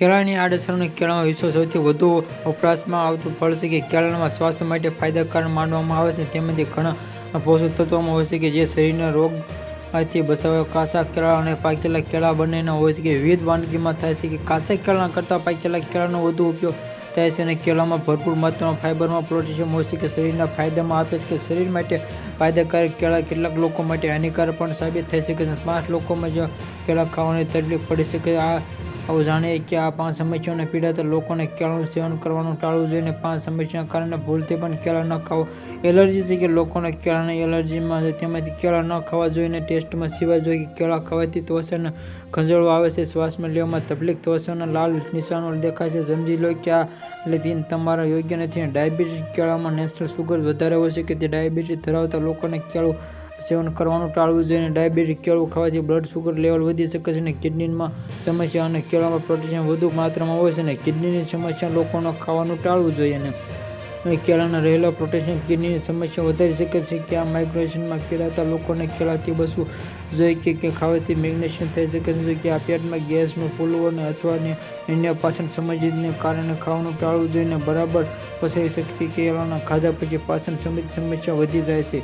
કેળાની આડઅસર અને કેળામાં વિશ્વ સૌથી વધુ વપરાશમાં આવતું ફળ છે કે કેળામાં સ્વાસ્થ્ય માટે ફાયદાકારક માનવામાં આવે છે. તેમાંથી ઘણા પોષક તત્વોમાં હોય છે કે જે શરીરને રોગથી બચાવે. કાચા કેળા અને પાકેલા કેળા બંનેના હોય છે કે વિવિધ વાનગીમાં થાય છે કે કાચા કેળા કરતાં પાકેલા કેળાનો વધુ ઉપયોગ થાય છે. અને કેળામાં ભરપૂર માત્રામાં ફાઇબરમાં પોટેશિયમ હોય છે કે શરીરના ફાયદામાં આપે છે કે શરીર માટે ફાયદાકારક. કેળા કેટલાક લોકો માટે હાનિકારક પણ સાબિત થઈ શકે છે. 5 લોકોમાં જ કેળા ખાવાની તકલીફ પડી શકે. આવો જાણીએ કે આ 5 સમસ્યાઓને પીડાતા લોકોને કેળાનું સેવન કરવાનું ટાળવું જોઈએ. 5 સમસ્યાઓના કારણે ભૂલથી પણ કેળા ન ખાઓ. એલર્જી છે કે લોકોને કેળાની એલર્જીમાં છે તેમાંથી કેળા ન ખાવા જોઈએ અને ટેસ્ટમાં સિવાય જોઈએ. કેળા ખાવાથી ત્વચાને ખંજવાળ આવે છે, શ્વાસમાં લેવામાં તકલીફ, ત્વચાના લાલ નિશાનો દેખાય છે. સમજી લો કે આ લેક્ટિન તમારા યોગ્ય નથી. ડાયાબિટીસ. કેળામાં નેચરલ સુગર વધારે હોય છે કે ડાયાબિટીસ ધરાવતા લોકોને કેળું સેવન કરવાનું ટાળવું જોઈએ. ડાયાબિટીસ. કેળું ખાવાથી બ્લડ સુગર લેવલ વધી શકે છે અને કિડનીમાં સમસ્યા. અને કેળામાં પોટેશિયમ વધુ માત્રામાં હોય છે અને કિડનીની સમસ્યા લોકોને ખાવાનું ટાળવું જોઈએ. અને કેળામાં રહેલા પોટેશિયમ કિડનીની સમસ્યા વધારી શકે છે. કે માઇગ્રેશનમાં પીડાતા લોકોને કેળાથી બચવું જોઈએ કે ખાવાથી મેગ્નેશિયમ થઈ શકે છે કે પેટમાં ગેસનું ફૂલવું અથવા અન્ય પાચન સમસ્યાને કારણે ખાવાનું ટાળવું જોઈએ. બરાબર પચાવી શક્તિ. કેળા ખાધા પછી પાચન સંબંધી સમસ્યા વધી જાય છે.